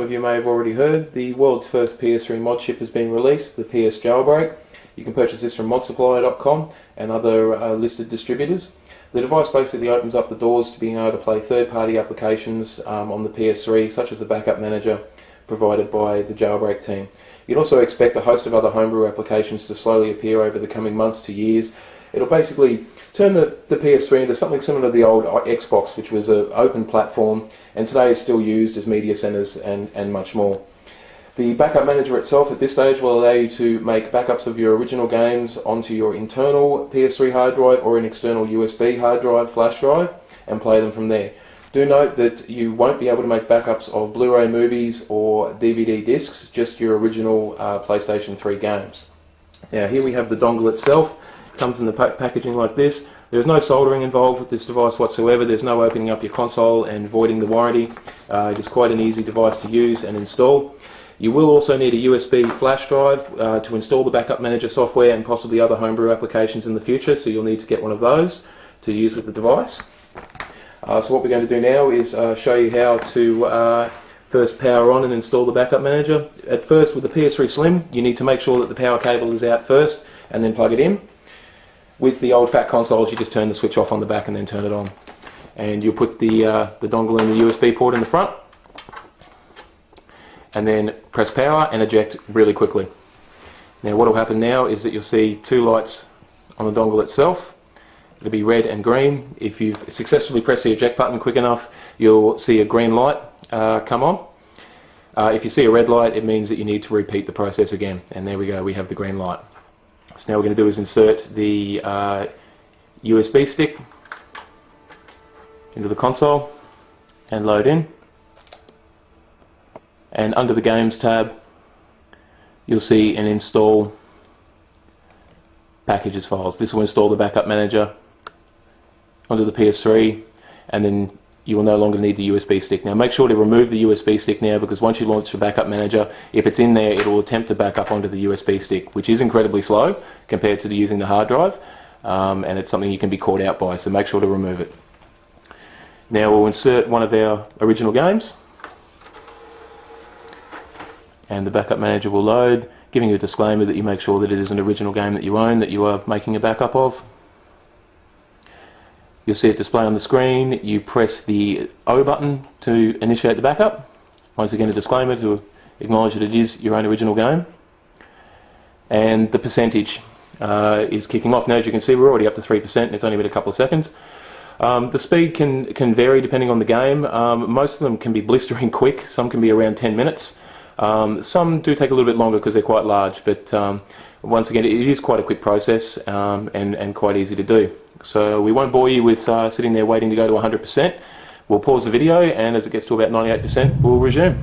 Some of you may have already heard, the world's first PS3 mod chip has been released, the PS JailBreak. You can purchase this from modsupplier.com and other listed distributors. The device basically opens up the doors to being able to play third-party applications on the PS3, such as the backup manager provided by the Jailbreak team. You'd also expect a host of other homebrew applications to slowly appear over the coming months to years. It'll basically turn the PS3 into something similar to the old Xbox, which was an open platform, and today is still used as media centers and much more. The backup manager itself at this stage will allow you to make backups of your original games onto your internal PS3 hard drive or an external USB hard drive, flash drive, and play them from there. Do note that you won't be able to make backups of Blu-ray movies or DVD discs, just your original PlayStation 3 games. Now here we have the dongle itself. Comes in the packaging like this. There's no soldering involved with this device whatsoever. There's no opening up your console and voiding the warranty. It is quite an easy device to use and install. You will also need a USB flash drive to install the backup manager software and possibly other homebrew applications in the future, so you'll need to get one of those to use with the device. So what we're going to do now is show you how to first power on and install the backup manager. At first, with the PS3 Slim, you need to make sure that the power cable is out first and then plug it in. With the old fat consoles, you just turn the switch off on the back and then turn it on. And you'll put the dongle in the USB port in the front, and then press power and eject really quickly. Now what will happen now is that you'll see two lights on the dongle itself. It'll be red and green. If you've successfully pressed the eject button quick enough, you'll see a green light come on. If you see a red light, it means that you need to repeat the process again. And there we go, we have the green light. So now what we're going to do is insert the USB stick into the console and load in. And under the Games tab, you'll see an Install Packages files. This will install the backup manager onto the PS3, and then you will no longer need the USB stick. Now make sure to remove the USB stick now, because once you launch the backup manager, if it's in there, it will attempt to back up onto the USB stick, which is incredibly slow compared to using the hard drive, and it's something you can be caught out by, so make sure to remove it. Now we'll insert one of our original games, and the backup manager will load, giving you a disclaimer that you make sure that it is an original game that you own, that you are making a backup of. You'll see it display on the screen. You press the O button to initiate the backup. Once again, a disclaimer to acknowledge that it is your own original game. And the percentage is kicking off. Now, as you can see, we're already up to 3%, and it's only been a couple of seconds. The speed can vary depending on the game. Most of them can be blistering quick. Some can be around 10 minutes. Some do take a little bit longer because they're quite large, but once again, it is quite a quick process and quite easy to do. So we won't bore you with sitting there waiting to go to 100%. We'll pause the video, and as it gets to about 98%, we'll resume.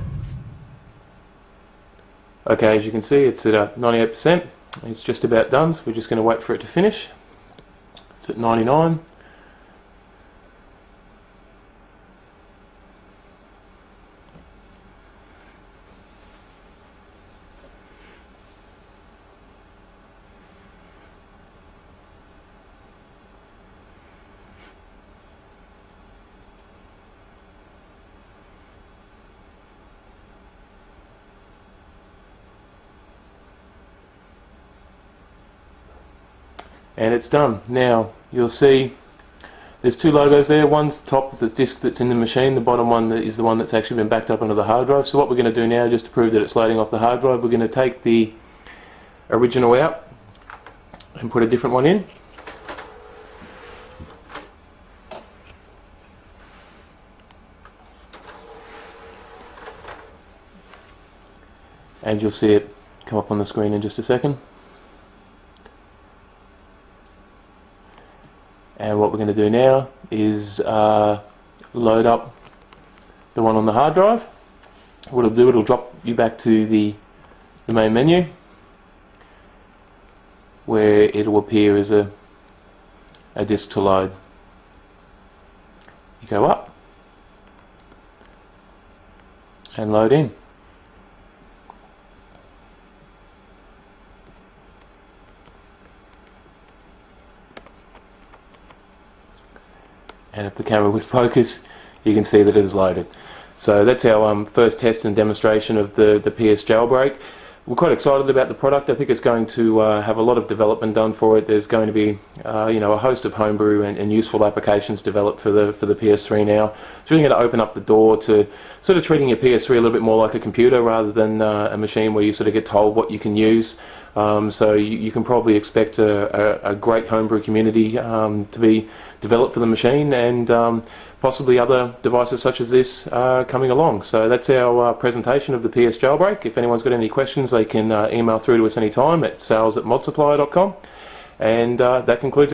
Okay, as you can see, it's at 98%. It's just about done, so we're just going to wait for it to finish. It's at 99. And it's done. Now you'll see there's two logos there. One's the top, the disc that's in the machine. The bottom one is the one that's actually been backed up onto the hard drive. So what we're going to do now, just to prove that it's loading off the hard drive, we're going to take the original out and put a different one in. And you'll see it come up on the screen in just a second. And what we're going to do now is load up the one on the hard drive. What it'll do, it'll drop you back to the main menu, where it'll appear as a disk to load. You go up and load in. And if the camera would focus, you can see that it is loaded. So that's our first test and demonstration of the PS Jailbreak. We're quite excited about the product. I think it's going to have a lot of development done for it. There's going to be a host of homebrew and useful applications developed for the PS3 now. It's really going to open up the door to sort of treating your PS3 a little bit more like a computer rather than a machine where you sort of get told what you can use. So you can probably expect a great homebrew community to be developed for the machine, and possibly other devices such as this coming along. So that's our presentation of the PS Jailbreak. If anyone's got any questions, they can email through to us anytime at sales@modsupply.com, and that concludes